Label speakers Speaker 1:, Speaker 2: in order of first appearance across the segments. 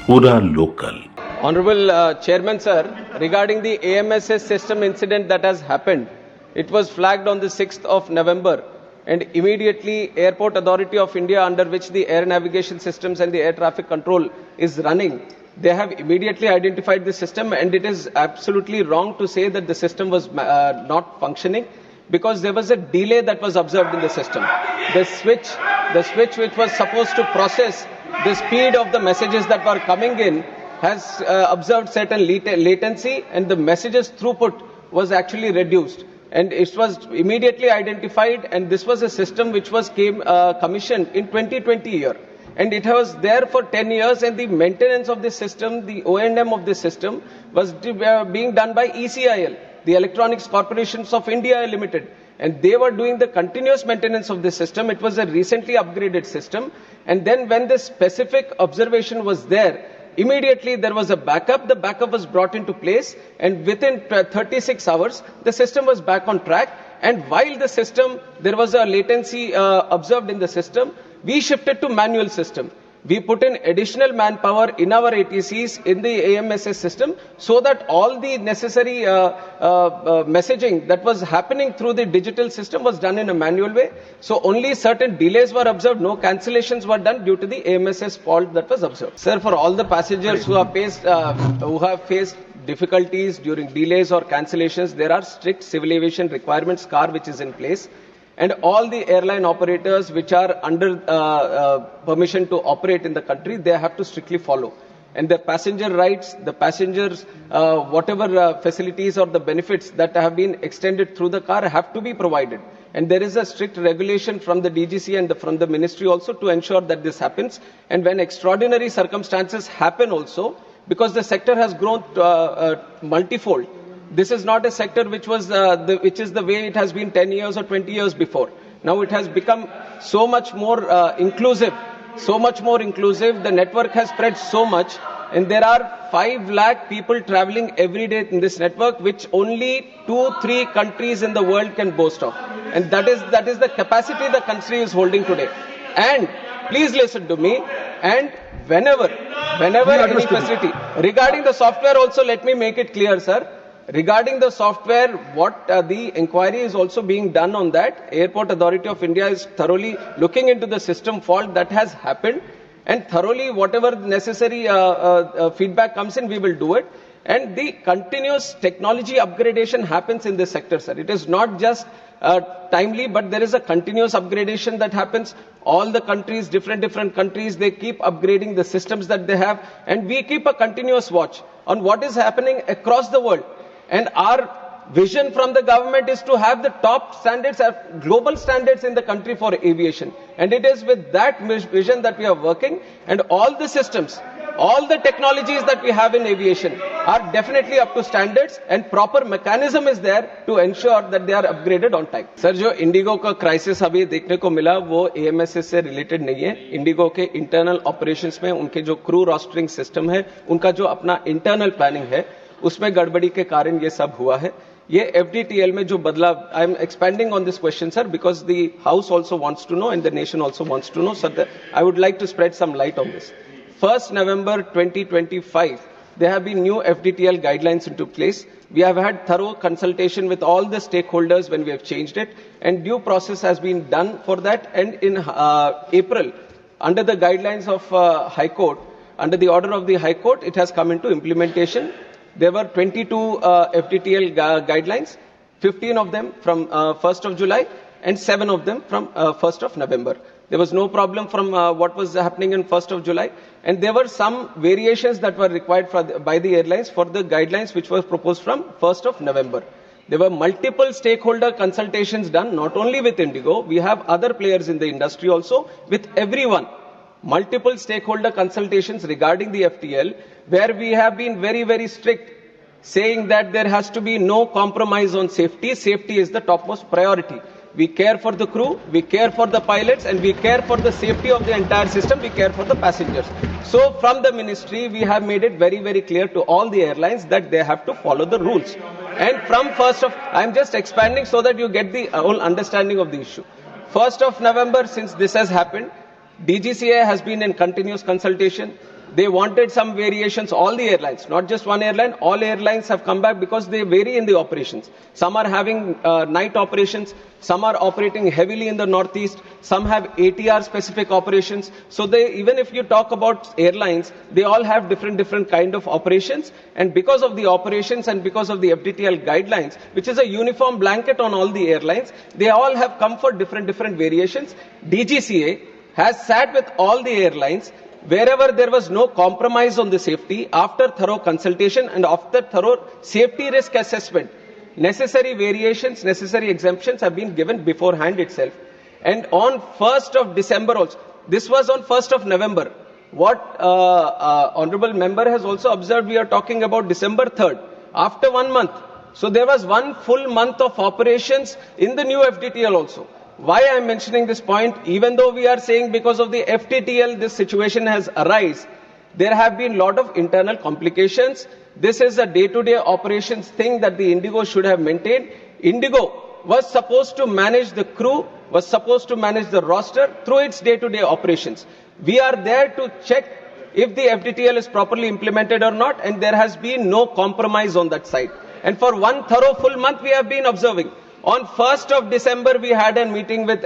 Speaker 1: Pura local.
Speaker 2: Honorable Chairman Sir, regarding the AMSS system incident that has happened, it was flagged on the 6th of November and immediately Airport Authority of India, under which the air navigation systems and the air traffic control is running, they have immediately identified the system, and it is absolutely wrong to say that the system was not functioning, because there was a delay that was observed in the system. The switch which was supposed to process the speed of the messages that were coming in has observed certain latency, and the messages throughput was actually reduced. And it was immediately identified, and this was a system which was commissioned in 2020 year. And it was there for 10 years, and the maintenance of this system, the O&M of this system, was being done by ECIL, the Electronics Corporations of India Limited. And they were doing the continuous maintenance of this system. It was a recently upgraded system. And then when the specific observation was there, immediately there was a backup. The backup was brought into place, and within 36 hours, the system was back on track. And while the system, there was a latency observed in the system, we shifted to manual system. We put in additional manpower in our ATCs in the AMSS system, so that all the necessary messaging that was happening through the digital system was done in a manual way. So only certain delays were observed, no cancellations were done due to the AMSS fault that was observed. Sir, for all the passengers who have faced difficulties during delays or cancellations, there are strict civil aviation requirements CAR which is in place. And all the airline operators which are under permission to operate in the country, they have to strictly follow. And the passenger rights, the passengers, whatever facilities or the benefits that have been extended through the car have to be provided. And there is a strict regulation from the DGC and from the ministry also to ensure that this happens. And when extraordinary circumstances happen also, because the sector has grown multifold, this is not a sector which is the way it has been 10 years or 20 years before. Now it has become so much more inclusive. The network has spread so much, and there are 5 lakh people traveling every day in this network, which only 2-3 countries in the world can boast of. And that is the capacity the country is holding today. And please listen to me. And whenever any facility, regarding the software also, let me make it clear, sir. Regarding the software, what the inquiry is also being done on that. Airport Authority of India is thoroughly looking into the system fault that has happened, and thoroughly whatever necessary feedback comes in, we will do it. And the continuous technology upgradation happens in this sector, sir. It is not just timely, but there is a continuous upgradation that happens. All the countries, different countries, they keep upgrading the systems that they have, and we keep a continuous watch on what is happening across the world. And our vision from the government is to have the top standards, global standards in the country for aviation. And it is with that vision that we are working. And all the systems, all the technologies that we have in aviation are definitely up to standards, and proper mechanism is there to ensure that they are upgraded on time. Sir, जो Indigo का crisis अभी देखने को मिला, वो AMSS से related नहीं है. Indigo के internal operations में उनके जो crew rostering system है, उनका जो अपना internal planning है, उसमें गड़बड़ी के कारण ये सब हुआ है. ये FDTL में जो बदलाव, I am expanding on this question, sir, because the House also wants to know and the nation also wants to know. So I would like to spread some light on this. 1st November 2025, there have been new FDTL guidelines into place. We have had thorough consultation with all the stakeholders when we have changed it, and due process has been done for that. And in April, under the guidelines of High Court, under the order of the High Court, it has come into implementation. There were 22 FDTL guidelines, 15 of them from 1st of July and 7 of them from 1st of November. There was no problem from what was happening in 1st of July. And there were some variations that were required by the airlines for the guidelines which were proposed from 1st of November. There were multiple stakeholder consultations done, not only with Indigo. We have other players in the industry also, with everyone. Multiple stakeholder consultations regarding the FTL, where we have been very strict, saying that there has to be no compromise on safety. Safety is the topmost priority. We care for the crew, we care for the pilots, and we care for the safety of the entire system. We care for the passengers. So from the ministry, we have made it very clear to all the airlines that they have to follow the rules. And from 1st of, I'm just expanding so that you get the whole understanding of the issue. 1st of November, since this has happened, DGCA has been in continuous consultation. They wanted some variations, all the airlines, not just one airline, all airlines have come back because they vary in the operations. Some are having night operations, some are operating heavily in the northeast, some have ATR specific operations. So even if you talk about airlines, they all have different kind of operations. And because of the operations and because of the FDTL guidelines, which is a uniform blanket on all the airlines, they all have come for different variations. DGCA has sat with all the airlines. Wherever there was no compromise on the safety, after thorough consultation and after thorough safety risk assessment, necessary variations, necessary exemptions have been given beforehand itself. And on 1st of December also, this was on 1st of November. What Honorable Member has also observed, we are talking about December 3rd, after 1 month. So there was 1 full month of operations in the new FDTL also. Why I am mentioning this point, even though we are saying because of the FDTL this situation has arisen, there have been a lot of internal complications. This is a day-to-day operations thing that the Indigo should have maintained. Indigo was supposed to manage the crew, was supposed to manage the roster through its day-to-day operations. We are there to check if the FDTL is properly implemented or not, and there has been no compromise on that side. And for 1 thorough full month we have been observing. On 1st of December, we had a meeting with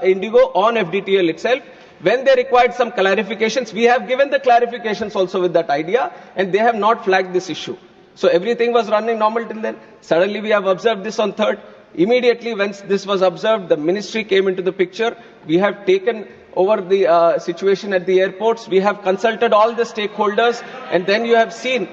Speaker 2: Indigo on FDTL itself. When they required some clarifications, we have given the clarifications also with that idea, and they have not flagged this issue. So everything was running normal till then. Suddenly, we have observed this on 3rd. Immediately, once this was observed, the ministry came into the picture. We have taken over the situation at the airports. We have consulted all the stakeholders, and then you have seen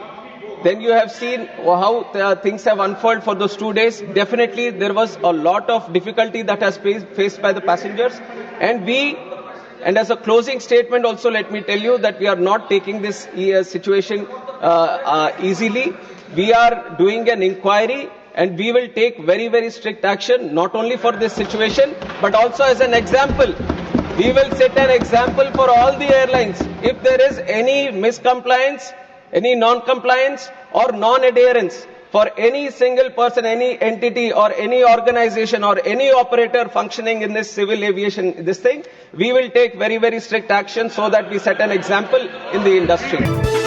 Speaker 2: how things have unfolded for those 2 days. Definitely, there was a lot of difficulty that has faced by the passengers. And as a closing statement also, let me tell you that we are not taking this situation easily. We are doing an inquiry, and we will take very strict action, not only for this situation, but also as an example. We will set an example for all the airlines. If there is any miscompliance, any non-compliance or non-adherence for any single person, any entity or any organization or any operator functioning in this civil aviation, we will take very strict action so that we set an example in the industry.